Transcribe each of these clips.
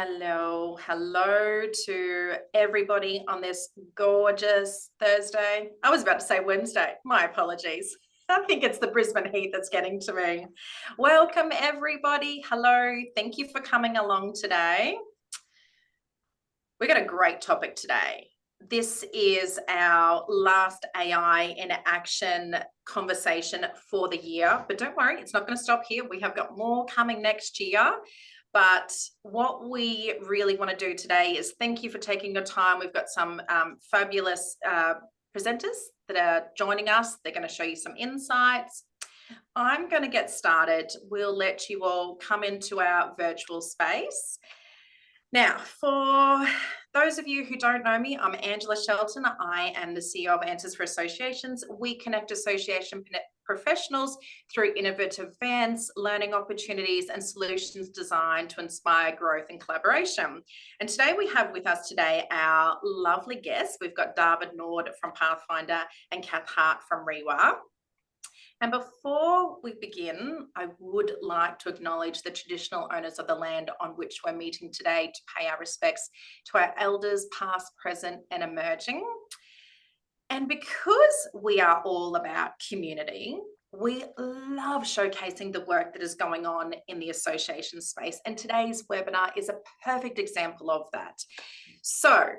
Hello to everybody on this gorgeous Thursday. I was about to say Wednesday. My apologies. I think it's the Brisbane heat that's getting to me. Welcome, everybody. Hello. Thank you for coming along today. We got a great topic today. This is our last AI in action conversation for the year, but don't worry, it's not going to stop here. We have got more coming next year. But what we really want to do today is thank you for taking your time. We've got some fabulous presenters that are joining us. They're going to show you some insights. I'm going to get started. We'll let you all come into our virtual space. Now, for those of you who don't know me, I'm Angela Shelton. I am the CEO of Answers for Associations. We connect association professionals through innovative events, learning opportunities, and solutions designed to inspire growth and collaboration. And today we have with us today our lovely guests. We've got Dawid Naude from Pathfindr and Cath Hart from REIWA. And before we begin, I would like to acknowledge the traditional owners of the land on which we're meeting today to pay our respects to our elders, past, present, and emerging. And because we are all about community, we love showcasing the work that is going on in the association space. And today's webinar is a perfect example of that. So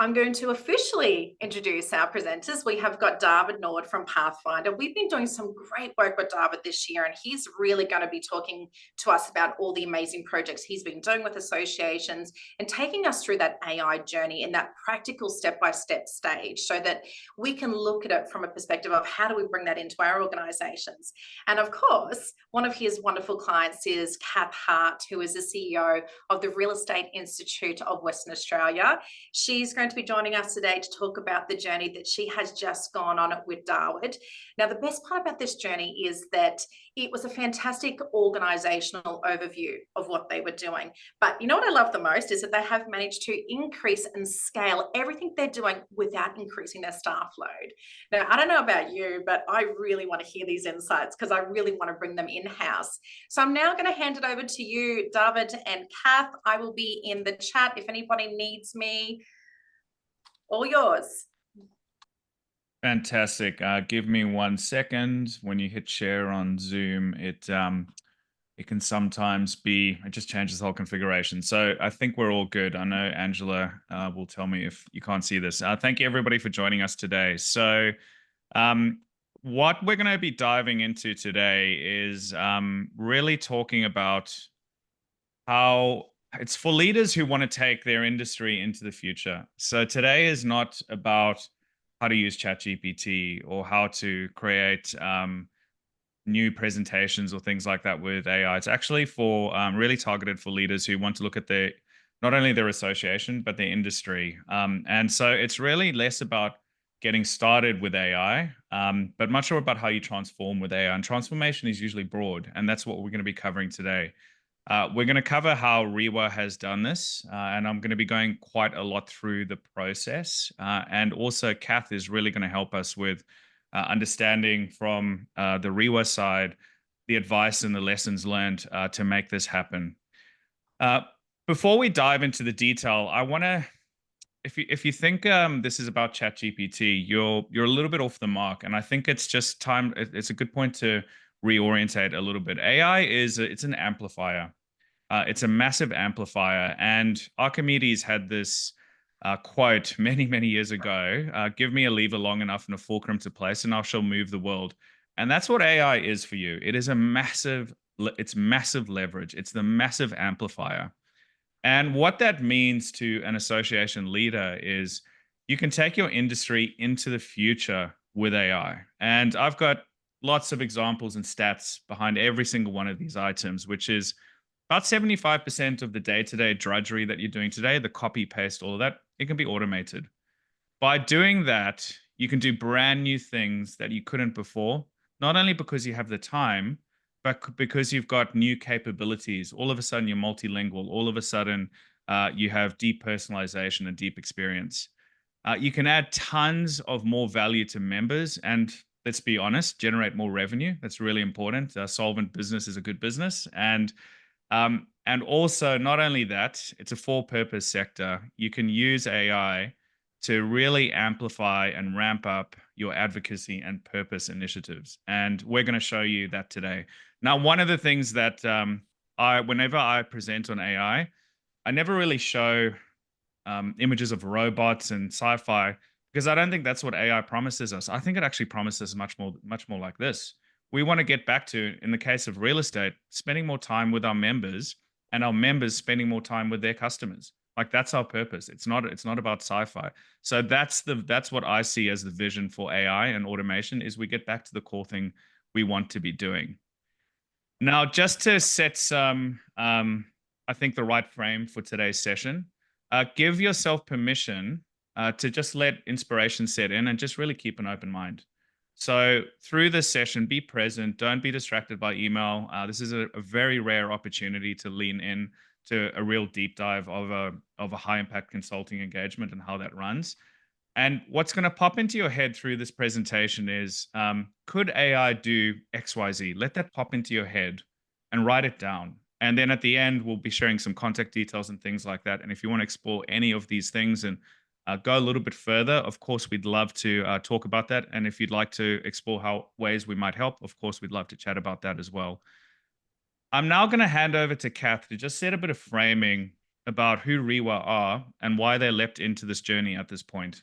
I'm going to officially introduce our presenters. We have got Dawid Naude from Pathfindr. We've been doing some great work with Dawid this year, and he's really going to be talking to us about all the amazing projects he's been doing with associations and taking us through that AI journey in that practical step-by-step stage so that we can look at it from a perspective of how do we bring that into our organizations. And of course, one of his wonderful clients is Cath Hart, who is the CEO of the Real Estate Institute of Western Australia. She's going to be joining us today to talk about the journey that she has just gone on with Dawid. Now, the best part about this journey is that it was a fantastic organizational overview of what they were doing. But you know what I love the most is that they have managed to increase and scale everything they're doing without increasing their staff load. Now, I don't know about you, but I really want to hear these insights because I really want to bring them in-house. So I'm now going to hand it over to you, Dawid and Cath. I will be in the chat if anybody needs me. All yours. Fantastic. Give me 1 second. When you hit share on Zoom, it can sometimes be, it just changes the whole configuration. So I think we're all good. I know Angela will tell me if you can't see this. Thank you everybody for joining us today. So what we're going to be diving into today is really talking about how it's for leaders who want to take their industry into the future. So today is not about how to use ChatGPT or how to create new presentations or things like that with AI. It's actually for really targeted for leaders who want to look at not only their association, but their industry. And so it's really less about getting started with AI, but much more about how you transform with AI. And transformation is usually broad, and that's what we're going to be covering today. We're going to cover how REIWA has done this, and I'm going to be going quite a lot through the process. And also, Cath is really going to help us with understanding from the REIWA side the advice and the lessons learned to make this happen. Before we dive into the detail, I want to, if you think this is about ChatGPT, you're a little bit off the mark, and I think it's just time. It's a good point to reorientate a little bit. AI it's an amplifier. It's a massive amplifier. And Archimedes had this quote many years ago, give me a lever long enough and a fulcrum to place and I shall move the world. And that's what AI is for you. It is it's massive leverage. It's the massive amplifier. And what that means to an association leader is you can take your industry into the future with AI. And I've got lots of examples and stats behind every single one of these items, which is about 75% of the day-to-day drudgery that you're doing today, the copy, paste, all of that, it can be automated. By doing that, you can do brand new things that you couldn't before, not only because you have the time, but because you've got new capabilities. All of a sudden, you're multilingual. All of a sudden, you have deep personalization and deep experience. You can add tons of more value to members and, let's be honest, generate more revenue. That's really important. Solvent business is a good business. And And also, not only that, it's a for-purpose sector. You can use AI to really amplify and ramp up your advocacy and purpose initiatives. And we're going to show you that today. Now, one of the things that whenever I present on AI, I never really show images of robots and sci-fi because I don't think that's what AI promises us. I think it actually promises much more like this. We want to get back to, in the case of real estate, spending more time with our members and our members spending more time with their customers. Like that's our purpose. It's not about sci-fi. So that's what I see as the vision for AI and automation is we get back to the core thing we want to be doing. Now, just to set some, I think, the right frame for today's session, give yourself permission to just let inspiration set in and just really keep an open mind. So, through this session, be present. Don't be distracted by email. This is a very rare opportunity to lean in to a real deep dive of a high impact consulting engagement and how that runs. And what's going to pop into your head through this presentation is, could AI do XYZ? Let that pop into your head and write it down. And then at the end, we'll be sharing some contact details and things like that. And if you want to explore any of these things and go a little bit further, of course, we'd love to talk about that. And if you'd like to explore how ways we might help, of course, we'd love to chat about that as well. I'm now going to hand over to Cath to just set a bit of framing about who REIWA are and why they leapt into this journey at this point.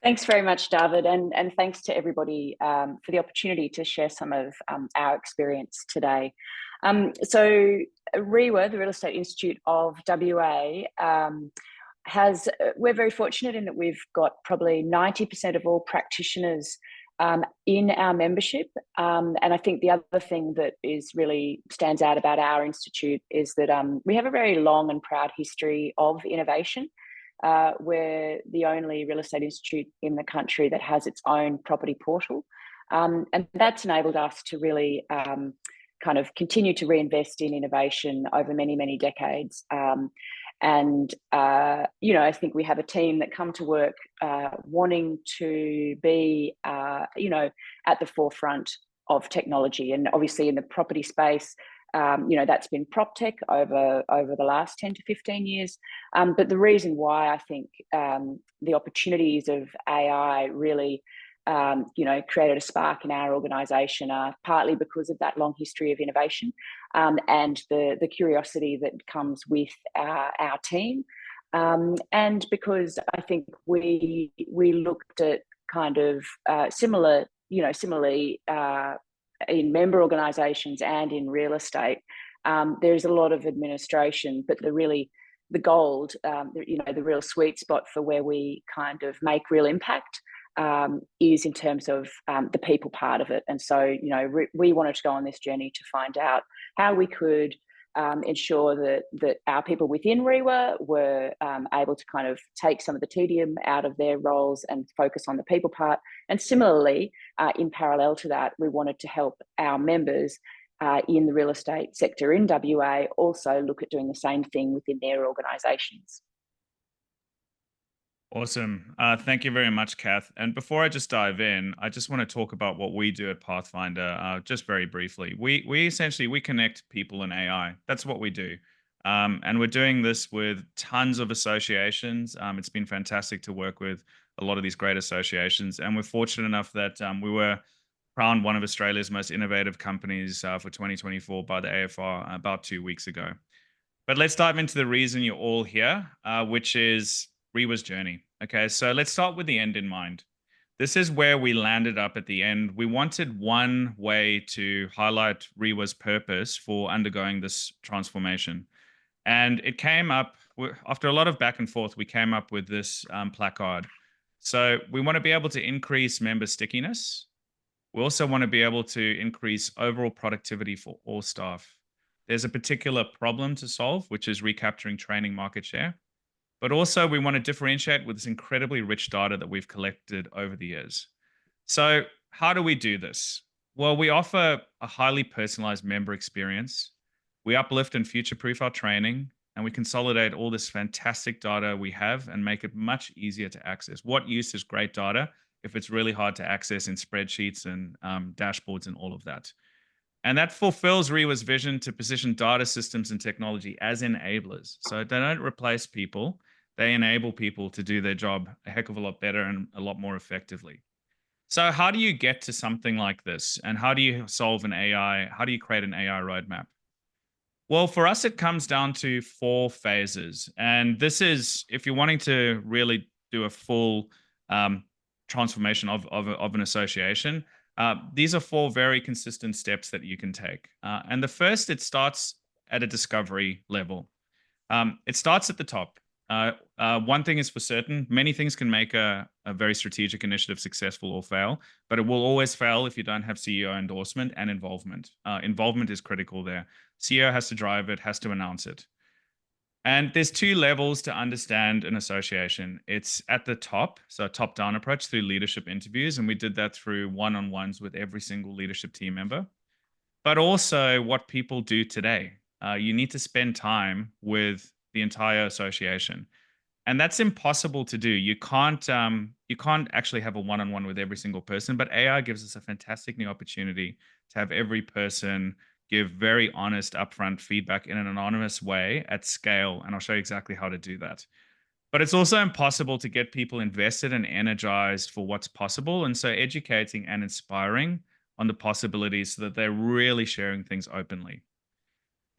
Thanks very much, David, and thanks to everybody for the opportunity to share some of our experience today. So REIWA, the Real Estate Institute of WA, we're very fortunate in that we've got probably 90% of all practitioners in our membership. And I think the other thing that really stands out about our institute is that we have a very long and proud history of innovation. We're the only real estate institute in the country that has its own property portal. And that's enabled us to really kind of continue to reinvest in innovation over many, many decades. I think we have a team that come to work wanting to be, at the forefront of technology. And obviously in the property space, that's been prop tech over the last 10 to 15 years. But the reason why I think the opportunities of AI really, created a spark in our organisation are partly because of that long history of innovation and the curiosity that comes with our team. And because I think we looked at kind of similarly in member organisations and in real estate, there's a lot of administration, but the gold, the real sweet spot for where we kind of make real impact is in terms of the people part of it. And so, we wanted to go on this journey to find out how we could ensure that our people within REIWA were able to kind of take some of the tedium out of their roles and focus on the people part. And similarly, in parallel to that, we wanted to help our members in the real estate sector in WA also look at doing the same thing within their organisations. Awesome. Thank you very much, Cath. And before I just dive in, I just want to talk about what we do at Pathfindr, just very briefly. We essentially connect people and AI. That's what we do. And we're doing this with tons of associations. It's been fantastic to work with a lot of these great associations. And we're fortunate enough that we were crowned one of Australia's most innovative companies for 2024 by the AFR about 2 weeks ago. But let's dive into the reason you're all here, which is REIWA's journey. Okay, so let's start with the end in mind. This is where we landed up at the end. We wanted one way to highlight REIWA's purpose for undergoing this transformation. And it came up, after a lot of back and forth, we came up with this placard. So we want to be able to increase member stickiness. We also want to be able to increase overall productivity for all staff. There's a particular problem to solve, which is recapturing training market share. But also we want to differentiate with this incredibly rich data that we've collected over the years. So how do we do this? Well, we offer a highly personalized member experience. We uplift and future-proof our training, and we consolidate all this fantastic data we have and make it much easier to access. What use is great data if it's really hard to access in spreadsheets and dashboards and all of that? And that fulfills REIWA's vision to position data systems and technology as enablers. So they don't replace people, they enable people to do their job a heck of a lot better and a lot more effectively. So how do you get to something like this? And how do you solve an AI? How do you create an AI roadmap? Well, for us, it comes down to 4 phases. And this is, if you're wanting to really do a full um, transformation of an association, these are 4 very consistent steps that you can take. And the first, it starts at a discovery level. It starts at the top. One thing is for certain, many things can make a very strategic initiative successful or fail, but it will always fail if you don't have CEO endorsement and involvement. Involvement is critical there. CEO has to drive it, has to announce it. And there's 2 levels to understand an association. It's at the top, so a top-down approach through leadership interviews, and we did that through one-on-ones with every single leadership team member. But also what people do today. You need to spend time with the entire association, and that's impossible to do. You can't actually have a one-on-one with every single person. But AI gives us a fantastic new opportunity to have every person give very honest, upfront feedback in an anonymous way at scale, and I'll show you exactly how to do that. But it's also impossible to get people invested and energized for what's possible, and so educating and inspiring on the possibilities so that they're really sharing things openly.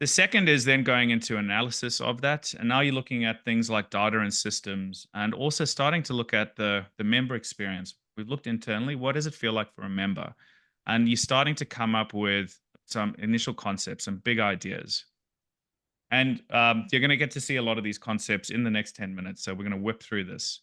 The second is then going into analysis of that. And now you're looking at things like data and systems, and also starting to look at the member experience. We've looked internally, what does it feel like for a member? And you're starting to come up with some initial concepts, some big ideas. And you're going to get to see a lot of these concepts in the next 10 minutes. So we're going to whip through this.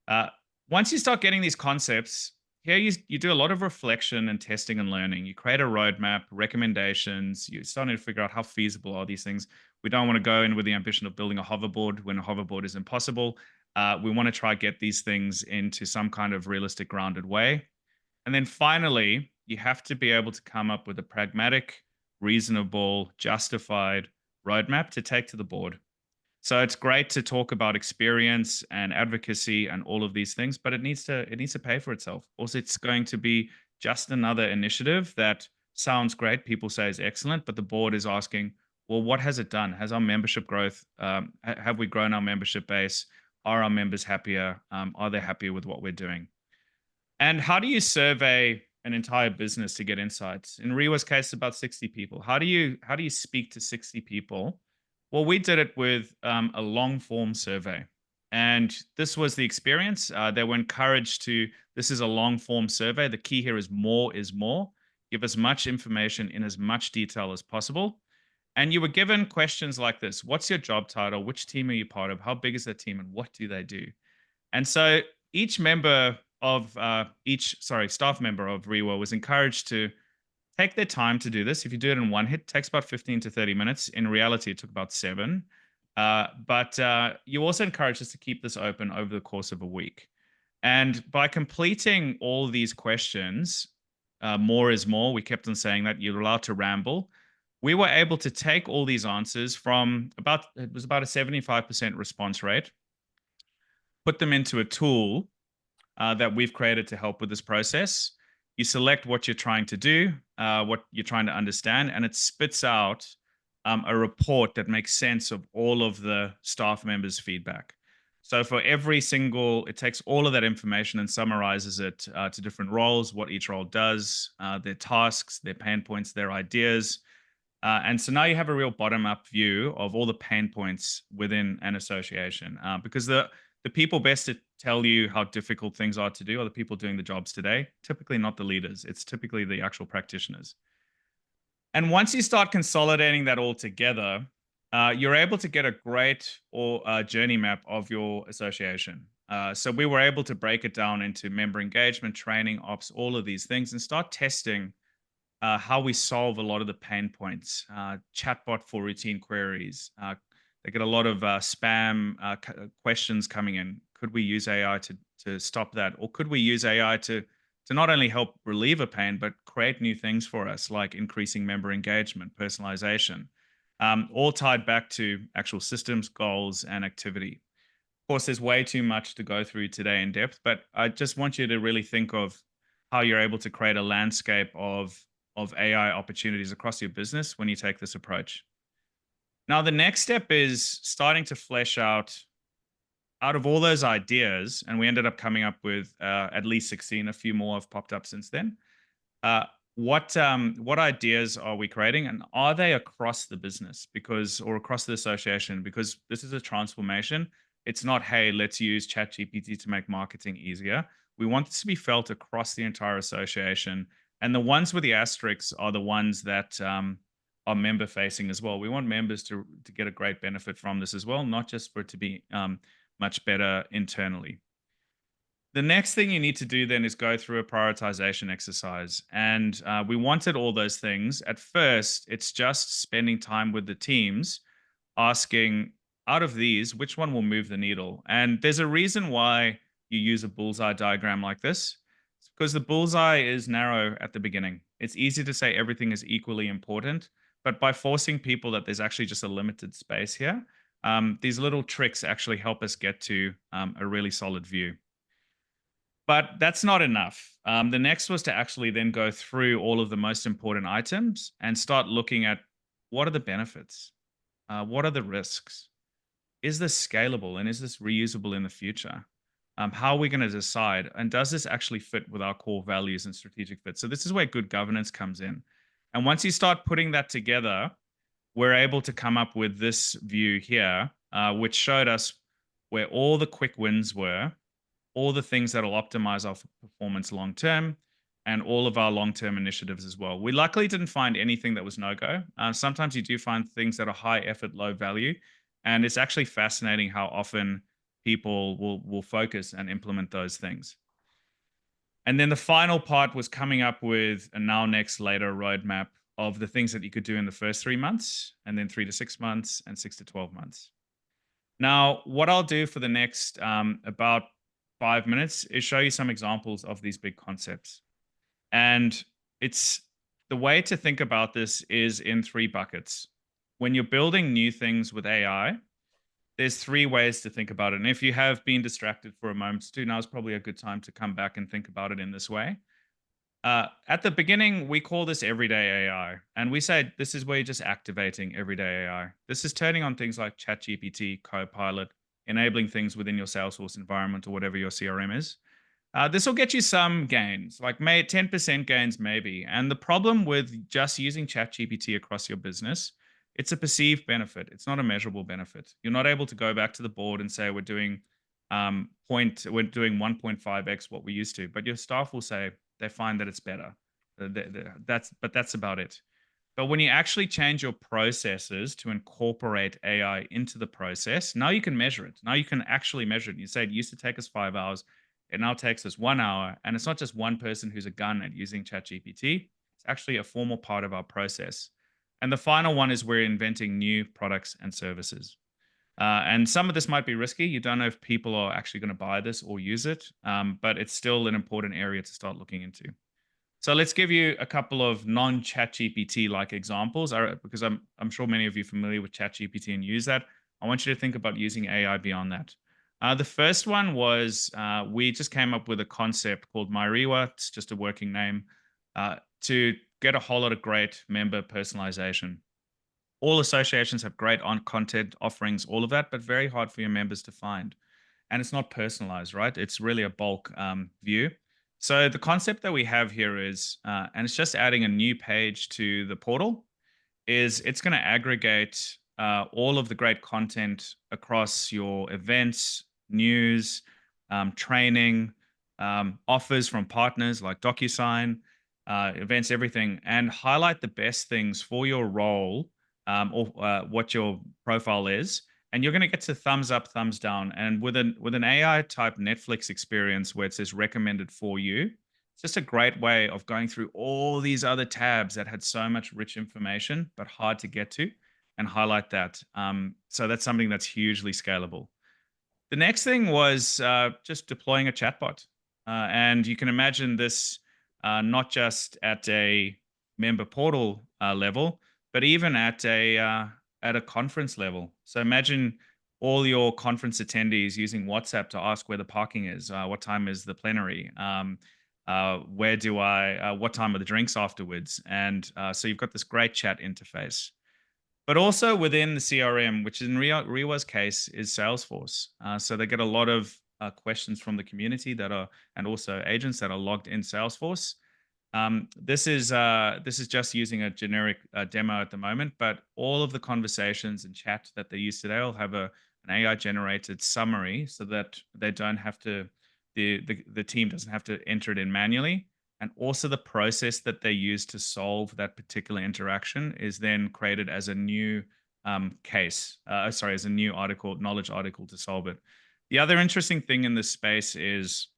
Uh, Once you start getting these concepts, here you do a lot of reflection and testing and learning. You create a roadmap, recommendations. You're starting to figure out how feasible are these things. We don't want to go in with the ambition of building a hoverboard when a hoverboard is impossible. We want to try get these things into some kind of realistic, grounded way. And then finally, you have to be able to come up with a pragmatic, reasonable, justified roadmap to take to the board. So it's great to talk about experience and advocacy and all of these things, but it needs to pay for itself. Also, it's going to be just another initiative that sounds great. People say is excellent, but the board is asking, well, what has it done? Has our membership growth? Have we grown our membership base? Are our members happier? Are they happier with what we're doing? And how do you survey an entire business to get insights? In REIWA's case, about 60 people. How do you speak to 60 people? Well, we did it with a long form survey. And this was the experience. They were encouraged to, this is a long form survey. The key here is more is more. Give as much information in as much detail as possible. And you were given questions like this. What's your job title? Which team are you part of? How big is that team? And what do they do? And so each member of staff member of REIWA was encouraged to take their time to do this. If you do it in one hit, it takes about 15 to 30 minutes. In reality, it took about 7. But you also encourage us to keep this open over the course of a week. And by completing all these questions, more is more. We kept on saying that you're allowed to ramble. We were able to take all these answers from it was about a 75% response rate, put them into a tool that we've created to help with this process. You select what you're trying to do, what you're trying to understand, and it spits out a report that makes sense of all of the staff members' feedback. So for every single, it takes all of that information and summarizes it to different roles, what each role does, their tasks, their pain points, their ideas. And so now you have a real bottom-up view of all the pain points within an association, because the people best to tell you how difficult things are to do are the people doing the jobs today, typically not the leaders. It's typically the actual practitioners. And once you start consolidating that all together, you're able to get a great journey map of your association. So we were able to break it down into member engagement, training, ops, all of these things, and start testing how we solve a lot of the pain points. Chatbot for routine queries. They get a lot of spam questions coming in. Could we use AI to stop that? Or could we use AI to not only help relieve a pain, but create new things for us, like increasing member engagement, personalization, all tied back to actual systems, goals, and activity. Of course, there's way too much to go through today in depth, but I just want you to really think of how you're able to create a landscape of of AI opportunities across your business when you take this approach. Now, the next step is starting to flesh out of all those ideas, and we ended up coming up with at least 16. A few more have popped up since then. Uh, what ideas are we creating, and are they across the business or across the association? Because this is a transformation. It's not, hey, let's use ChatGPT to make marketing easier. We want this to be felt across the entire association, and the ones with the asterisks are the ones that are member facing as well. We want members to get a great benefit from this as well, not just for it to be much better internally. The next thing you need to do then is go through a prioritization exercise. And we wanted all those things. At first, it's just spending time with the teams, asking, out of these, which one will move the needle? And there's a reason why you use a bullseye diagram like this. It's because the bullseye is narrow at the beginning. It's easy to say everything is equally important, but by forcing people that there's actually just a limited space here, these little tricks actually help us get to a really solid view. But that's not enough. The next was to actually then go through all of the most important items and start looking at what are the benefits? What are the risks? Is this scalable and is this reusable in the future? How are we going to decide? And does this actually fit with our core values and strategic fit? So this is where good governance comes in. And once you start putting that together, we're able to come up with this view here, which showed us where all the quick wins were, all the things that will optimize our performance long term, and all of our long term initiatives as well. We luckily didn't find anything that was no go. Sometimes you do find things that are high effort, low value, and it's actually fascinating how often people will focus and implement those things. And then the final part was coming up with a now, next, later roadmap of the things that you could do in the first 3 months, and then 3 to 6 months, and 6 to 12 months. Now, what I'll do for the next about 5 minutes is show you some examples of these big concepts. And it's the way to think about this is in 3 buckets. When you're building new things with AI, there's 3 ways to think about it. And if you have been distracted for a moment or two, now is probably a good time to come back and think about it in this way. At the beginning, we call this everyday AI. And we say this is where you're just activating everyday AI. This is turning on things like ChatGPT, Copilot, enabling things within your Salesforce environment or whatever your CRM is. This will get you some gains, like 10% gains maybe. And the problem with just using ChatGPT across your business, it's a perceived benefit. It's not a measurable benefit. You're not able to go back to the board and say we're doing 1.5x what we used to, but your staff will say they find that it's better. That's about it. But when you actually change your processes to incorporate AI into the process, now you can measure it. Now you can actually measure it. You say it used to take us 5 hours. It now takes us 1 hour. And it's not just one person who's a gun at using ChatGPT. It's actually a formal part of our process. And the final one is we're inventing new products and services. And some of this might be risky. You don't know if people are actually going to buy this or use it, but it's still an important area to start looking into. So let's give you a couple of non-ChatGPT-like examples, because I'm sure many of you are familiar with ChatGPT and use that. I want you to think about using AI beyond that. The first one was we just came up with a concept called REIWA. It's just a working name to get a whole lot of great member personalization. All associations have great content offerings, all of that, but very hard for your members to find. And it's not personalized, right? It's really a bulk view. So the concept that we have here is, and it's just adding a new page to the portal, is it's going to aggregate all of the great content across your events, news, training, offers from partners like DocuSign, events, everything, and highlight the best things for your role or what your profile is. And you're going to get to thumbs up, thumbs down. And with an AI type Netflix experience where it says recommended for you, it's just a great way of going through all these other tabs that had so much rich information, but hard to get to, and highlight that. So that's something that's hugely scalable. The next thing was just deploying a chatbot. And you can imagine this not just at a member portal level, but even at a conference level. So imagine all your conference attendees using WhatsApp to ask where the parking is, what time is the plenary, what time are the drinks afterwards? And so you've got this great chat interface. But also within the CRM, which in REIWA's case is Salesforce. So they get a lot of questions from the community and also agents that are logged in Salesforce. This is just using a generic demo at the moment, but all of the conversations and chat that they use today will have an AI generated summary, so that they don't have to, the team doesn't have to enter it in manually. And also the process that they use to solve that particular interaction is then created as a new as a new knowledge article to solve it. The other interesting thing in this space is,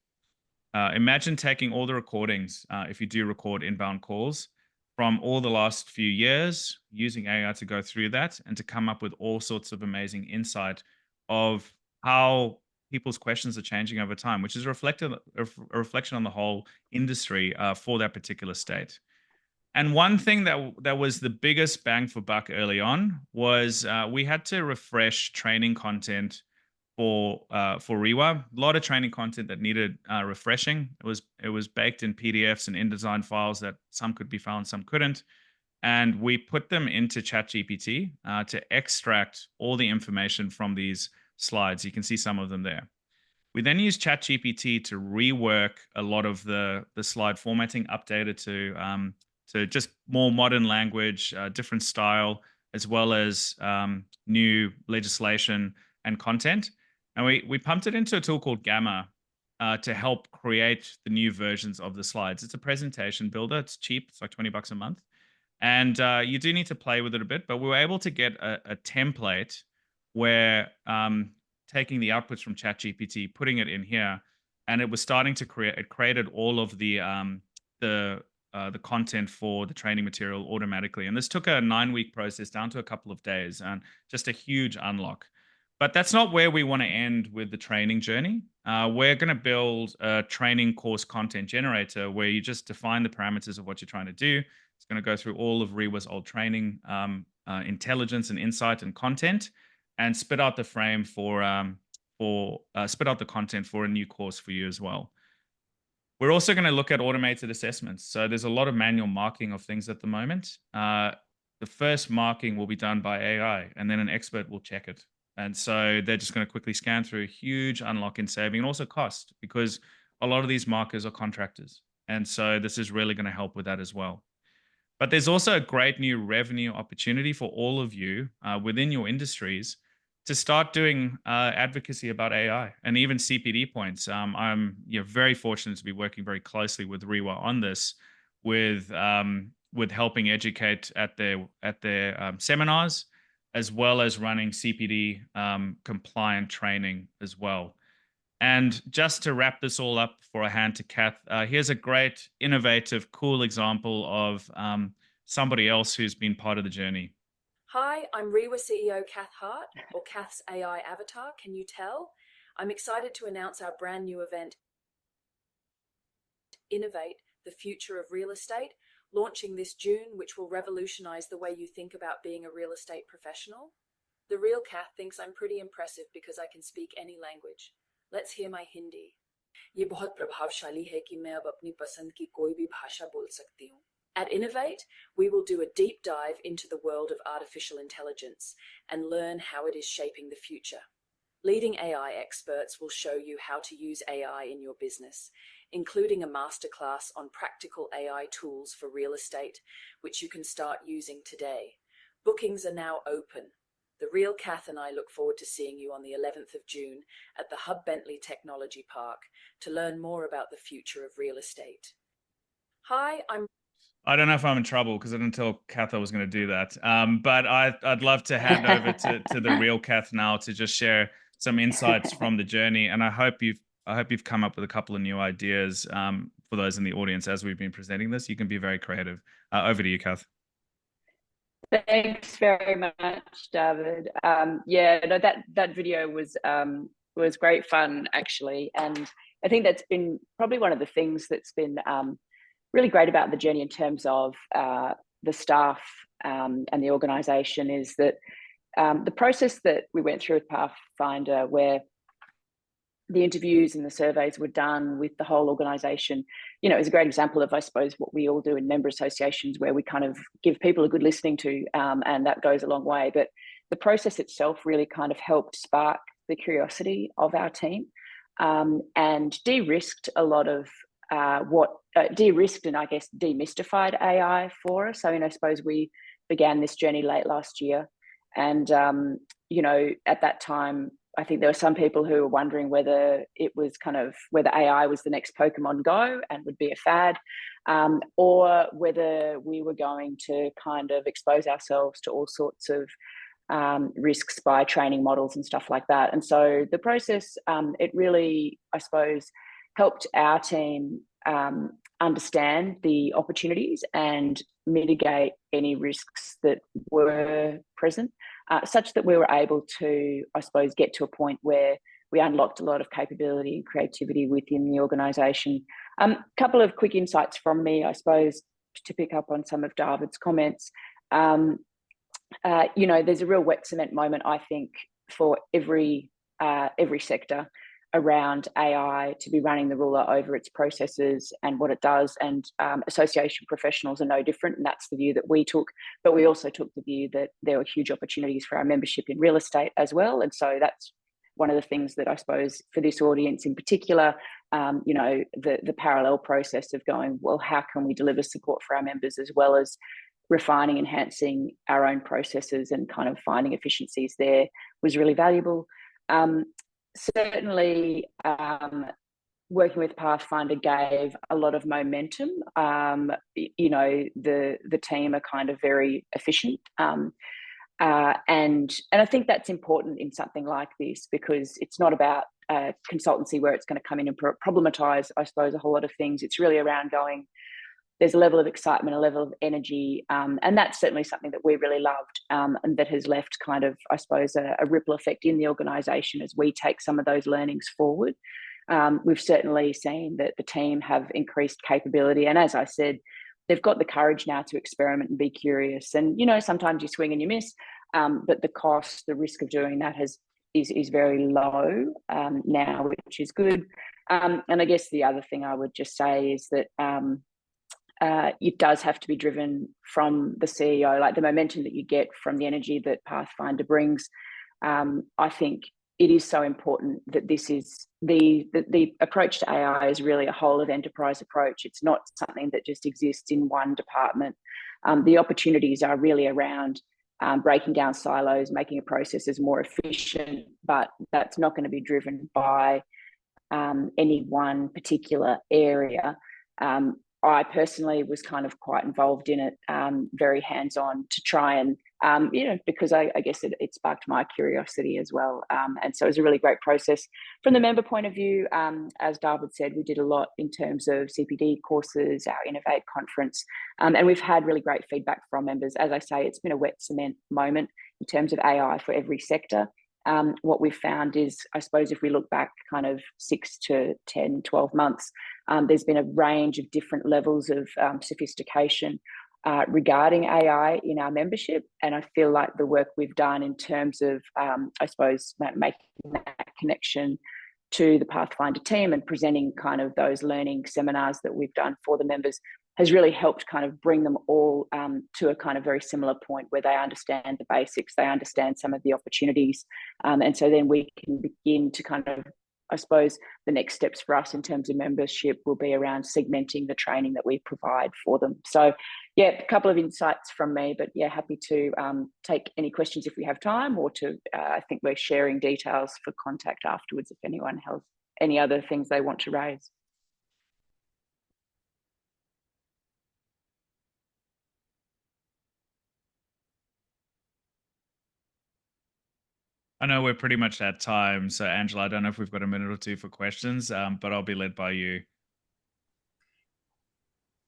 imagine taking all the recordings, if you do record inbound calls, from all the last few years, using AI to go through that and to come up with all sorts of amazing insight of how people's questions are changing over time, which is a reflection on the whole industry for that particular state. And one thing that was the biggest bang for buck early on was we had to refresh training content for REIWA. A lot of training content that needed refreshing. It was baked in PDFs and InDesign files that some could be found, some couldn't. And we put them into ChatGPT to extract all the information from these slides. You can see some of them there. We then use ChatGPT to rework a lot of the slide formatting, update it to just more modern language, different style, as well as new legislation and content. And we pumped it into a tool called Gamma to help create the new versions of the slides. It's a presentation builder. It's cheap. It's like $20 a month. And you do need to play with it a bit, but we were able to get a template where taking the outputs from ChatGPT, putting it in here, and it was starting to created all of the content for the training material automatically. And this took a 9-week process down to a couple of days, and just a huge unlock. But that's not where we want to end with the training journey. We're going to build a training course content generator where you just define the parameters of what you're trying to do. It's going to go through all of REIWA's old training, intelligence and insight and content, and spit out the frame spit out the content for a new course for you as well. We're also going to look at automated assessments. So there's a lot of manual marking of things at the moment. The first marking will be done by AI, and then an expert will check it. And so they're just going to quickly scan through, a huge unlock in saving, and also cost, because a lot of these markers are contractors. And so this is really going to help with that as well. But there's also a great new revenue opportunity for all of you within your industries to start doing advocacy about AI and even CPD points. I'm very fortunate to be working very closely with REIWA on this, with helping educate at their seminars, as well as running CPD compliant training as well. And just to wrap this all up for a hand to Cath, here's a great, innovative, cool example of somebody else who's been part of the journey. Hi, I'm REIWA CEO Cath Hart, or Cath's AI avatar, can you tell? I'm excited to announce our brand new event, Innovate, the Future of Real Estate, launching this June, which will revolutionize the way you think about being a real estate professional. The real Cath thinks I'm pretty impressive because I can speak any language. Let's hear my Hindi. ये बहुत प्रभावशाली है कि मैं अब अपनी पसंद की कोई भी भाषा बोल सकती हूँ. At Innovate, we will do a deep dive into the world of artificial intelligence and learn how it is shaping the future. Leading AI experts will show you how to use AI in your business, including a masterclass on practical AI tools for real estate, which you can start using today. Bookings are now open. The real Cath and I look forward to seeing you on the 11th of June at the Hub Bentley Technology Park to learn more about the future of real estate. Hi, I don't know if I'm in trouble because I didn't tell Cath I was going to do that. But I'd love to hand over to the real Cath now to just share some insights from the journey. And I hope you've come up with a couple of new ideas for those in the audience as we've been presenting this. You can be very creative. Over to you, Cath. Thanks very much, David. Yeah, no, that video was great fun, actually. And I think that's been probably one of the things that's been really great about the journey in terms of the staff and the organisation is that the process that we went through with Pathfindr, where the interviews and the surveys were done with the whole organisation. You know, it's a great example of, I suppose, what we all do in member associations, where we kind of give people a good listening to, and that goes a long way. But the process itself really kind of helped spark the curiosity of our team, and de-risked a lot of de-risked and I guess demystified AI for us. I mean, I suppose we began this journey late last year, and you know, at that time, I think there were some people who were wondering whether whether AI was the next Pokemon Go and would be a fad, or whether we were going to kind of expose ourselves to all sorts of risks by training models and stuff like that. And so the process, it really, I suppose, helped our team understand the opportunities and mitigate any risks that were present, such that we were able to, I suppose, get to a point where we unlocked a lot of capability and creativity within the organisation. A couple of quick insights from me, I suppose, to pick up on some of David's comments. You know, there's a real wet cement moment, I think, for every sector around AI to be running the ruler over its processes and what it does. And association professionals are no different, and that's the view that we took. But we also took the view that there were huge opportunities for our membership in real estate as well. And so that's one of the things that I suppose for this audience in particular, you know, the parallel process of going, well, how can we deliver support for our members as well as refining, enhancing our own processes and kind of finding efficiencies there was really valuable. Certainly, working with Pathfindr gave a lot of momentum. You know, the team are kind of very efficient, and I think that's important in something like this, because it's not about consultancy where it's going to come in and problematize, I suppose, a whole lot of things. It's really around going, there's a level of excitement, a level of energy, and that's certainly something that we really loved, and that has left kind of, I suppose, a ripple effect in the organisation as we take some of those learnings forward. We've certainly seen that the team have increased capability, and as I said, they've got the courage now to experiment and be curious. And, you know, sometimes you swing and you miss, but the cost, the risk of doing that is very low now, which is good. And I guess the other thing I would just say is that it does have to be driven from the CEO, like the momentum that you get from the energy that Pathfindr brings. I think it is so important that this is the approach to AI is really a whole of enterprise approach. It's not something that just exists in one department. The opportunities are really around breaking down silos, making your processes more efficient, but that's not going to be driven by any one particular area. I personally was kind of quite involved in it, very hands-on to try and, you know, because I guess it sparked my curiosity as well. And so it was a really great process. From the member point of view, as David said, we did a lot in terms of CPD courses, our Innovate conference, and we've had really great feedback from members. As I say, it's been a wet cement moment in terms of AI for every sector. What we've found is, I suppose, if we look back kind of 6 to 10, 12 months, there's been a range of different levels of sophistication regarding AI in our membership. And I feel like the work we've done in terms of, I suppose, making that connection to the Pathfindr team and presenting kind of those learning seminars that we've done for the members has really helped kind of bring them all to a kind of very similar point where they understand the basics, they understand some of the opportunities. And so then we can begin to kind of, I suppose, the next steps for us in terms of membership will be around segmenting the training that we provide for them. So yeah, a couple of insights from me, but yeah, happy to take any questions if we have time, or to, I think we're sharing details for contact afterwards if anyone has any other things they want to raise. I know we're pretty much at time. So Angela, I don't know if we've got a minute or two for questions, but I'll be led by you.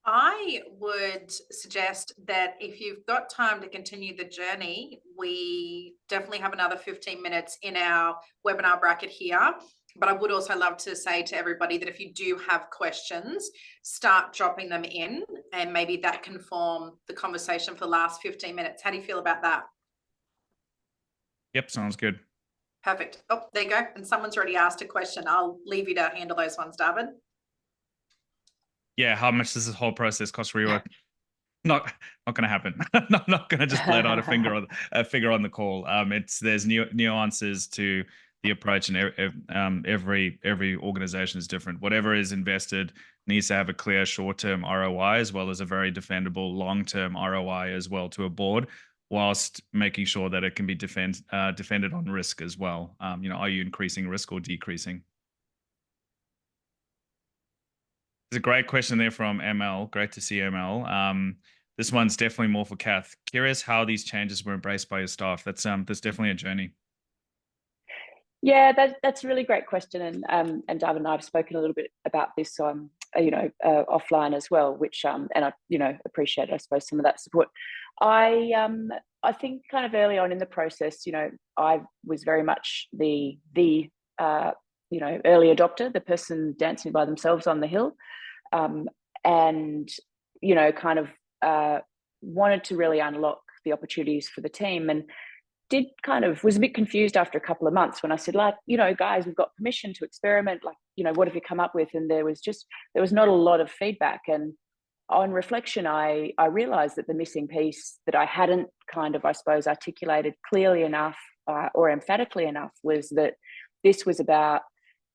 I would suggest that if you've got time to continue the journey, we definitely have another 15 minutes in our webinar bracket here. But I would also love to say to everybody that if you do have questions, start dropping them in, and maybe that can form the conversation for the last 15 minutes. How do you feel about that? Yep, sounds good. Perfect. Oh, there you go. And someone's already asked a question. I'll leave you to handle those ones, David. Yeah, how much does this whole process cost REIWA? Not going to happen. not going to just blurt out a figure on the call. There's nuances to the approach, and every organization is different. Whatever is invested needs to have a clear short-term ROI as well as a very defendable long-term ROI as well to a board, whilst making sure that it can be defended on risk as well. Are you increasing risk or decreasing? There's a great question there from ML. Great to see ML. This one's definitely more for Cath. Curious how these changes were embraced by your staff. That's definitely a journey. Yeah, that's a really great question, and David and I have spoken a little bit about this, offline as well, which and I appreciate, I suppose, some of that support. I think kind of early on in the process, I was very much the early adopter, the person dancing by themselves on the hill, and kind of wanted to really unlock the opportunities for the team, and was a bit confused after a couple of months when I said, guys, we've got permission to experiment, what have you come up with? And there was not a lot of feedback. And on reflection, I realized that the missing piece that I hadn't kind of, I suppose, articulated clearly enough or emphatically enough was that this was about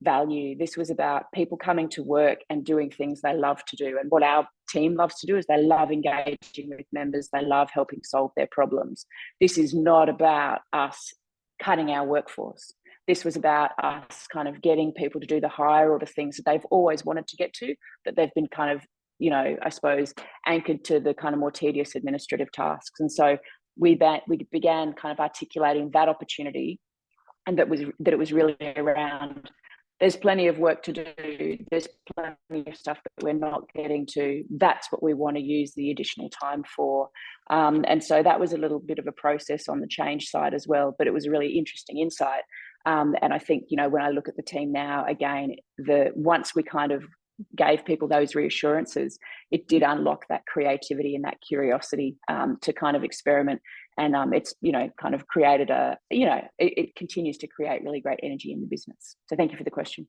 value. This was about people coming to work and doing things they love to do. And what our team loves to do is they love engaging with members. They love helping solve their problems. This is not about us cutting our workforce. This was about us kind of getting people to do the higher order things that they've always wanted to get to, that they've been kind of, I suppose, anchored to the kind of more tedious administrative tasks. And so we began kind of articulating that opportunity, and that it was really around, there's plenty of work to do. There's plenty of stuff that we're not getting to. That's what we want to use the additional time for. And so that was a little bit of a process on the change side as well, but it was a really interesting insight. And I think, when I look at the team now, again, once we kind of gave people those reassurances, it did unlock that creativity and that curiosity to kind of experiment. And it's, kind of created it continues to create really great energy in the business. So thank you for the question.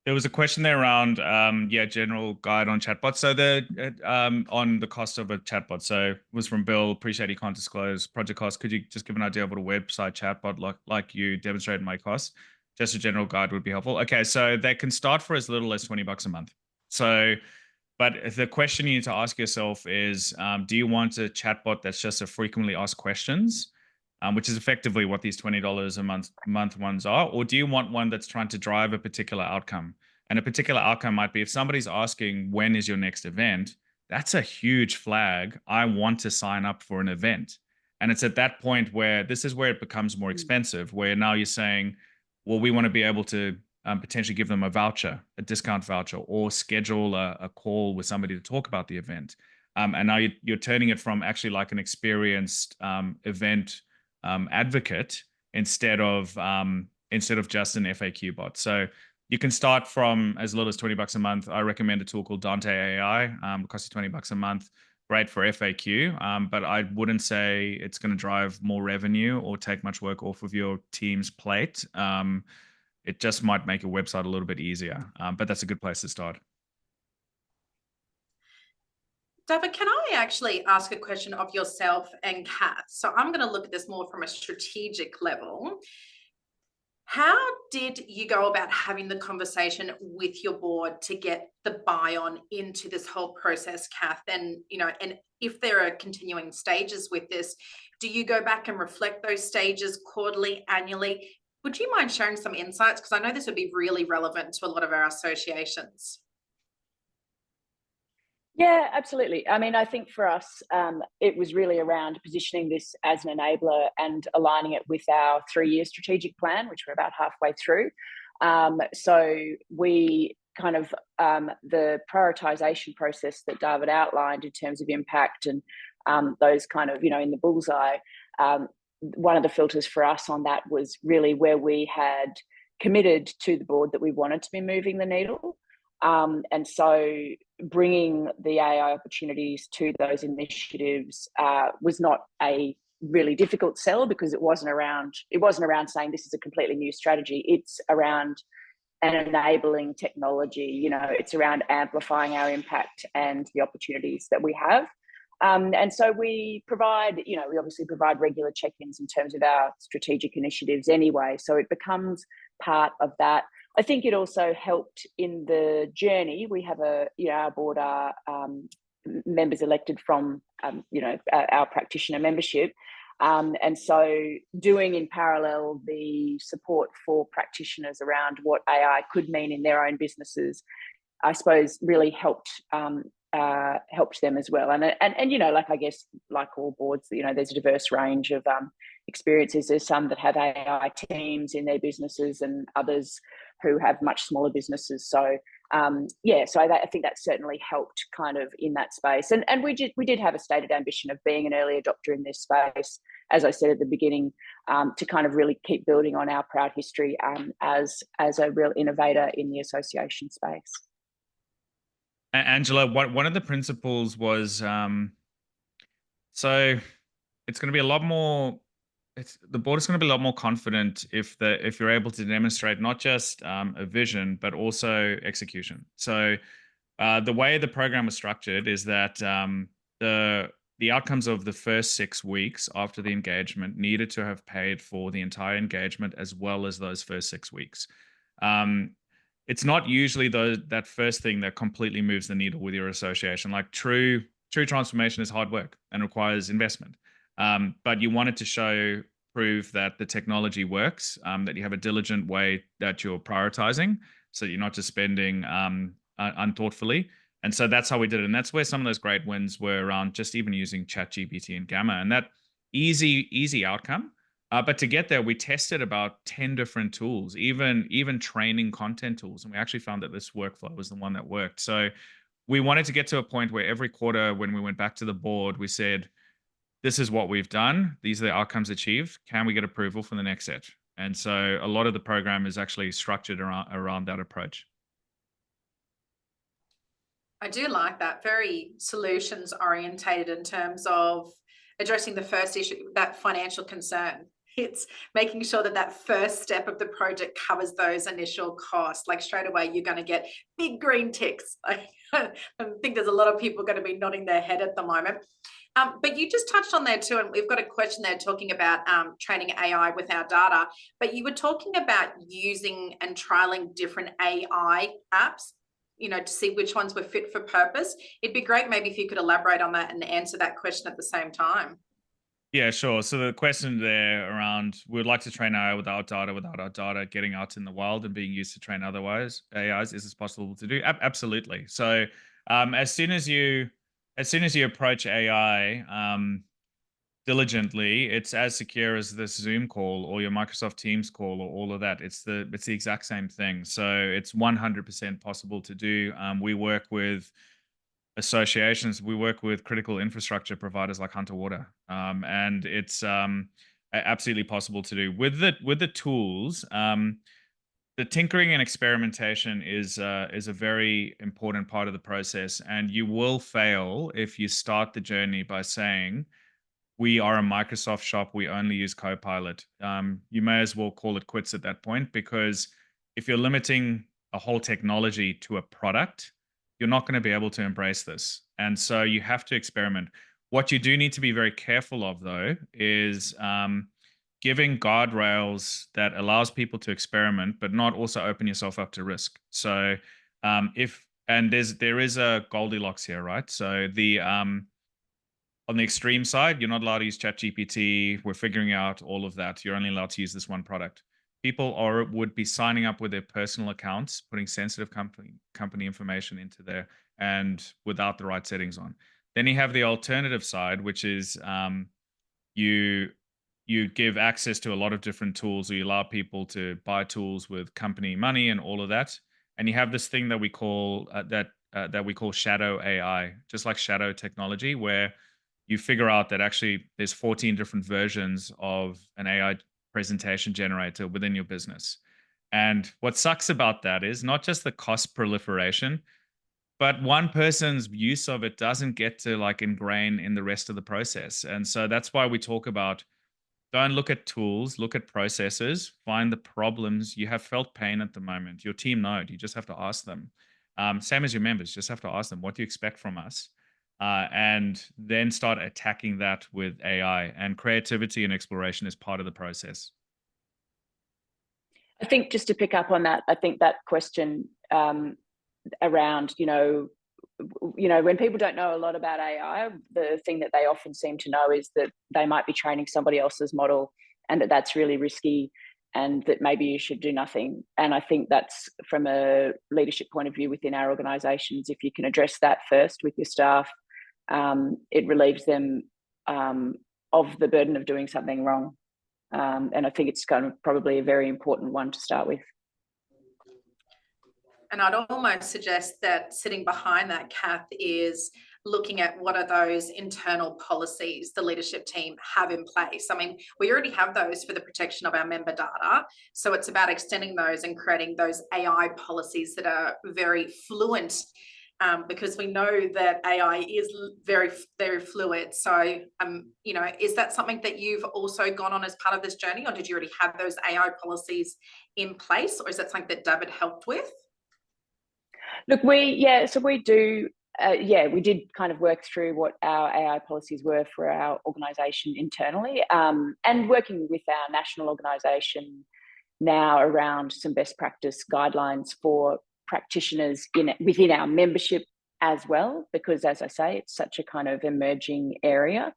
There was a question there around, general guide on chatbots. So on the cost of a chatbot. So it was from Bill. Appreciate you can't disclose project cost. Could you just give an idea of what a website chatbot like you demonstrated might cost? Just a general guide would be helpful. Okay, so they can start for as little as $20 a month. So, but the question you need to ask yourself is, do you want a chatbot that's just a frequently asked questions, which is effectively what these $20 a month ones are, or do you want one that's trying to drive a particular outcome? And a particular outcome might be if somebody's asking, when is your next event? That's a huge flag. I want to sign up for an event. And it's at that point where this is where it becomes more expensive, where now you're saying, well, we want to be able to potentially give them a voucher, a discount voucher, or schedule a call with somebody to talk about the event. And now you're turning it from actually like an experienced event advocate instead of just an FAQ bot. So you can start from as little as $20 a month. I recommend a tool called Dante AI. It costs you $20 a month. Great for FAQ, but I wouldn't say it's going to drive more revenue or take much work off of your team's plate. It just might make your website a little bit easier, but that's a good place to start. David, can I actually ask a question of yourself and Cath? So I'm going to look at this more from a strategic level. How did you go about having the conversation with your board to get the buy-on into this whole process, Cath? And, and if there are continuing stages with this, do you go back and reflect those stages quarterly, annually? Would you mind sharing some insights? Because I know this would be really relevant to a lot of our associations. Yeah, absolutely. I mean, I think for us, it was really around positioning this as an enabler and aligning it with our 3-year strategic plan, which we're about halfway through. So we kind of, the prioritization process that David outlined in terms of impact and those kind of, in the bullseye, one of the filters for us on that was really where we had committed to the board that we wanted to be moving the needle. And so bringing the AI opportunities to those initiatives was not a really difficult sell, because it wasn't around saying this is a completely new strategy. It's around an enabling technology. You know, it's around amplifying our impact and the opportunities that we have. And so we provide, you know, we obviously provide regular check-ins in terms of our strategic initiatives anyway. So it becomes part of that. I think it also helped in the journey. We have our board are members elected from, our practitioner membership. And so doing in parallel the support for practitioners around what AI could mean in their own businesses, I suppose really helped them as well. And you know, like, I guess, like all boards, you know, there's a diverse range of experiences. There's some that have AI teams in their businesses and others who have much smaller businesses. So so I think that certainly helped kind of in that space. And we did have a stated ambition of being an early adopter in this space, as I said at the beginning, to kind of really keep building on our proud history as a real innovator in the association space. Angela, one of the principles was, so it's going to be a lot more. The board is going to be a lot more confident if you're able to demonstrate not just a vision but also execution. So the way the program was structured is that the outcomes of the first 6 weeks after the engagement needed to have paid for the entire engagement as well as those first 6 weeks. It's not usually that first thing that completely moves the needle with your association. Like true transformation is hard work and requires investment. But you wanted to prove that the technology works, that you have a diligent way that you're prioritizing, so you're not just spending unthoughtfully. And so that's how we did it. And that's where some of those great wins were around just even using ChatGPT and Gamma, and that easy outcome. But to get there, we tested about 10 different tools, even training content tools. And we actually found that this workflow was the one that worked. So we wanted to get to a point where every quarter, when we went back to the board, we said, this is what we've done. These are the outcomes achieved. Can we get approval for the next set? And so a lot of the program is actually structured around that approach. I do like that. Very solutions orientated in terms of addressing the first issue, that financial concern. It's making sure that first step of the project covers those initial costs. Like straight away, you're going to get big green ticks. I think there's a lot of people going to be nodding their head at the moment. But you just touched on there too, and we've got a question there talking about training AI with our data. But you were talking about using and trialing different AI apps, you know, to see which ones were fit for purpose. It'd be great maybe if you could elaborate on that and answer that question at the same time. Yeah, sure. So the question there around, we'd like to train AI without our data getting out in the wild and being used to train otherwise AIs. Is this possible to do? Absolutely. So as soon as you approach AI diligently, it's as secure as this Zoom call or your Microsoft Teams call or all of that. It's the exact same thing. So it's 100% possible to do. We work with associations, we work with critical infrastructure providers like Hunter Water, and it's absolutely possible to do with the tools. The tinkering and experimentation is a very important part of the process, and you will fail if you start the journey by saying, we are a Microsoft shop, we only use Copilot. You may as well call it quits at that point, because if you're limiting a whole technology to a product, you're not going to be able to embrace this. And so you have to experiment. What you do need to be very careful of, though, is giving guardrails that allows people to experiment, but not also open yourself up to risk. So there is a Goldilocks here, right? So on the extreme side, you're not allowed to use ChatGPT. We're figuring out all of that. You're only allowed to use this one product. People would be signing up with their personal accounts, putting sensitive company information into there, and without the right settings on. Then you have the alternative side, which is you give access to a lot of different tools, or you allow people to buy tools with company money and all of that. And you have this thing that we call shadow AI, just like shadow technology, where you figure out that actually there's 14 different versions of an AI presentation generator within your business. And what sucks about that is not just the cost proliferation, but one person's use of it doesn't get to like ingrain in the rest of the process. And so that's why we talk about, don't look at tools, look at processes, find the problems. You have felt pain at the moment. Your team know it. You just have to ask them. Same as your members, just have to ask them, what do you expect from us? And then start attacking that with AI. And creativity and exploration is part of the process. I think just to pick up on that, I think that question around, when people don't know a lot about AI, the thing that they often seem to know is that they might be training somebody else's model and that that's really risky and that maybe you should do nothing. And I think that's from a leadership point of view within our organisations, if you can address that first with your staff, it relieves them of the burden of doing something wrong. And I think it's kind of probably a very important one to start with. And I'd almost suggest that sitting behind that, Cath, is looking at what are those internal policies the leadership team have in place. I mean, we already have those for the protection of our member data. So it's about extending those and creating those AI policies that are very fluent, because we know that AI is very, very fluid. So, is that something that you've also gone on as part of this journey, or did you already have those AI policies in place, or is that something that David helped with? Look, we do. We did kind of work through what our AI policies were for our organisation internally, and working with our national organisation now around some best practice guidelines for practitioners within our membership as well, because as I say, it's such a kind of emerging area.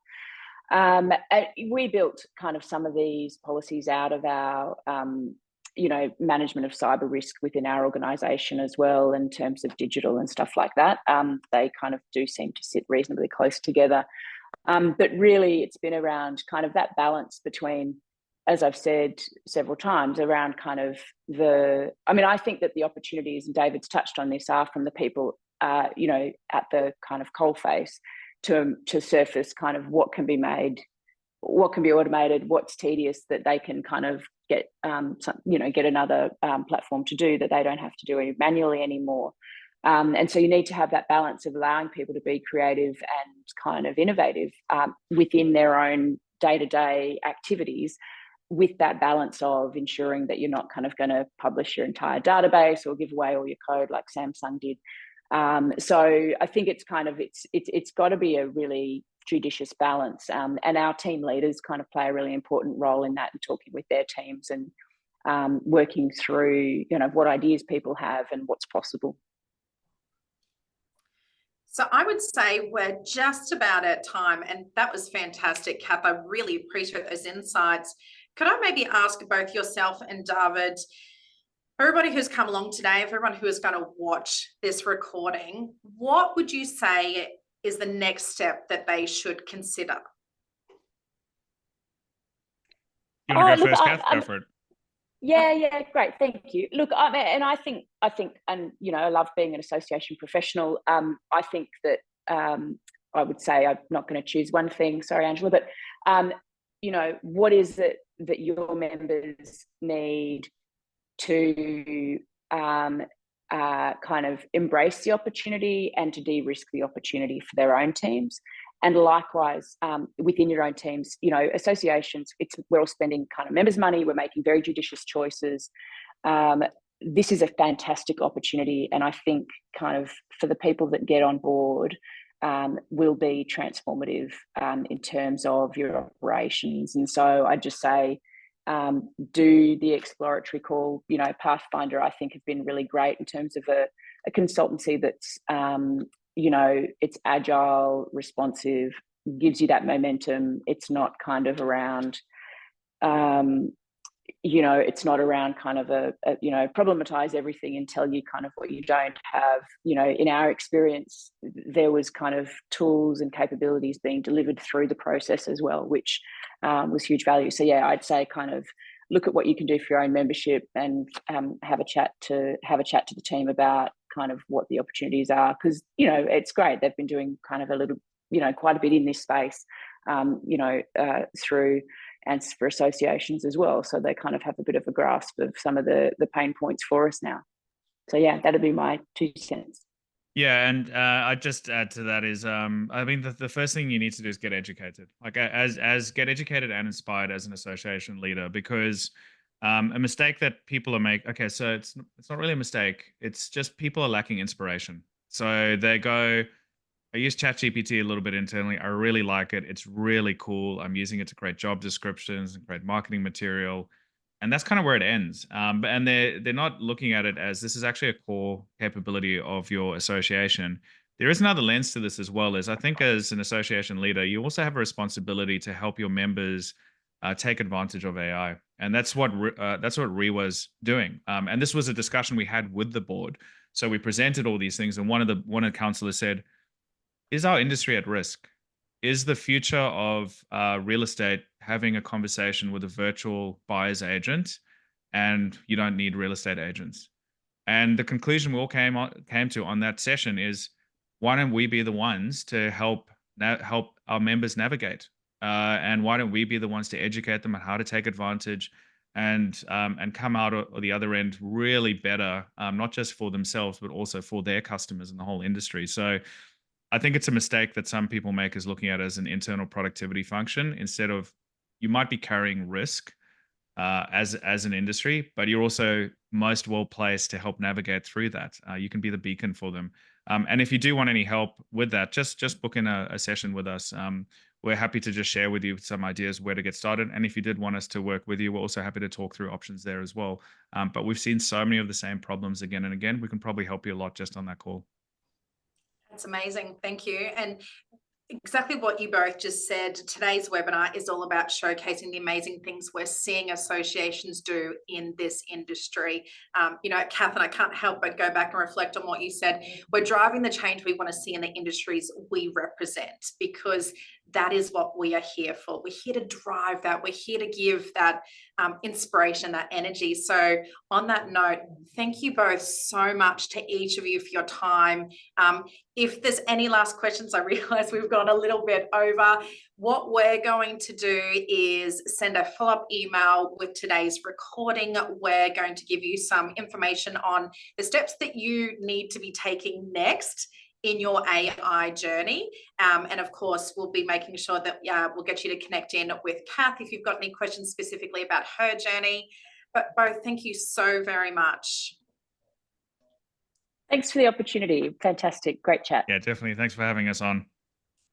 We built kind of some of these policies out of our management of cyber risk within our organisation as well, in terms of digital and stuff like that. They kind of do seem to sit reasonably close together. But really, it's been around kind of that balance between, as I've said several times, around kind of I think that the opportunities, and David's touched on this, are from the people, at the kind of coalface to surface kind of what can be made, what can be automated, what's tedious that they can kind of get another platform to do that they don't have to do manually anymore. And so you need to have that balance of allowing people to be creative and kind of innovative within their own day-to-day activities, with that balance of ensuring that you're not kind of going to publish your entire database or give away all your code like Samsung did. So I think it's kind of, it's got to be a really judicious balance, and our team leaders kind of play a really important role in that, and talking with their teams and working through what ideas people have and what's possible. So I would say we're just about at time, and that was fantastic, Cath. I really appreciate those insights. Could I maybe ask both yourself and David, everybody who's come along today, everyone who is going to watch this recording, what would you say is the next step that they should consider? You want to go first, Cath? Go for it. Yeah, great, thank you. Look, I think, and I love being an association professional. I think that I would say, I'm not going to choose one thing. Sorry, Angela, but what is it that your members need to kind of embrace the opportunity and to de-risk the opportunity for their own teams? And likewise, within your own teams, associations, we're all spending kind of members' money. We're making very judicious choices. This is a fantastic opportunity, and I think kind of for the people that get on board, will be transformative in terms of your operations. And so I just say, do the exploratory call. Pathfindr, I think, have been really great in terms of a consultancy that's it's agile, responsive, gives you that momentum. It's not kind of around it's not around kind of problematize everything and tell you kind of what you don't have. In our experience, there was kind of tools and capabilities being delivered through the process as well, which was huge value. So yeah, I'd say kind of look at what you can do for your own membership, and have a chat to the team about kind of what the opportunities are, because it's great. They've been doing kind of a little, quite a bit in this space, through and for associations as well. So they kind of have a bit of a grasp of some of the pain points for us now. So yeah, that'd be my 2 cents. Yeah, and I just add to that is, I mean, the first thing you need to do is get educated. Like as get educated and inspired as an association leader, because a mistake that people are making. Okay, so it's not really a mistake. It's just people are lacking inspiration. So they go, I use ChatGPT a little bit internally. I really like it. It's really cool. I'm using it to create job descriptions and create marketing material, and that's kind of where it ends. And they're not looking at it as this is actually a core capability of your association. There is another lens to this as well. As I think, as an association leader, you also have a responsibility to help your members take advantage of AI, and that's what REIWA's doing. And this was a discussion we had with the board. So we presented all these things, and one of the councillors said, is our industry at risk? Is the future of real estate having a conversation with a virtual buyer's agent, and you don't need real estate agents? And the conclusion we all came to on that session is, why don't we be the ones to help our members navigate? And why don't we be the ones to educate them on how to take advantage and come out of the other end really better, not just for themselves, but also for their customers and the whole industry. So I think it's a mistake that some people make, is looking at it as an internal productivity function, instead of, you might be carrying risk as an industry, but you're also most well placed to help navigate through that. You can be the beacon for them. And if you do want any help with that, just book in a session with us. We're happy to just share with you some ideas where to get started. And if you did want us to work with you, we're also happy to talk through options there as well. But we've seen so many of the same problems again and again. We can probably help you a lot just on that call. That's amazing. Thank you. And exactly what you both just said, today's webinar is all about showcasing the amazing things we're seeing associations do in this industry. Cath, and I can't help but go back and reflect on what you said. We're driving the change we want to see in the industries we represent, because that is what we are here for. We're here to drive that. We're here to give that inspiration, that energy. So on that note, thank you both so much to each of you for your time. If there's any last questions, I realize we've gone a little bit over. What we're going to do is send a follow-up email with today's recording. We're going to give you some information on the steps that you need to be taking next in your AI journey. And of course, we'll be making sure that we'll get you to connect in with Cath if you've got any questions specifically about her journey. But both, thank you so very much. Thanks for the opportunity. Fantastic. Great chat. Yeah, definitely. Thanks for having us on.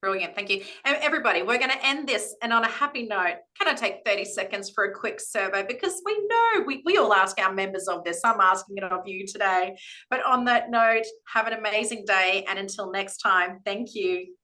Brilliant. Thank you. And everybody, we're going to end this. And on a happy note, can I take 30 seconds for a quick survey? Because we know we all ask our members of this. I'm asking it of you today. But on that note, have an amazing day. And until next time, thank you.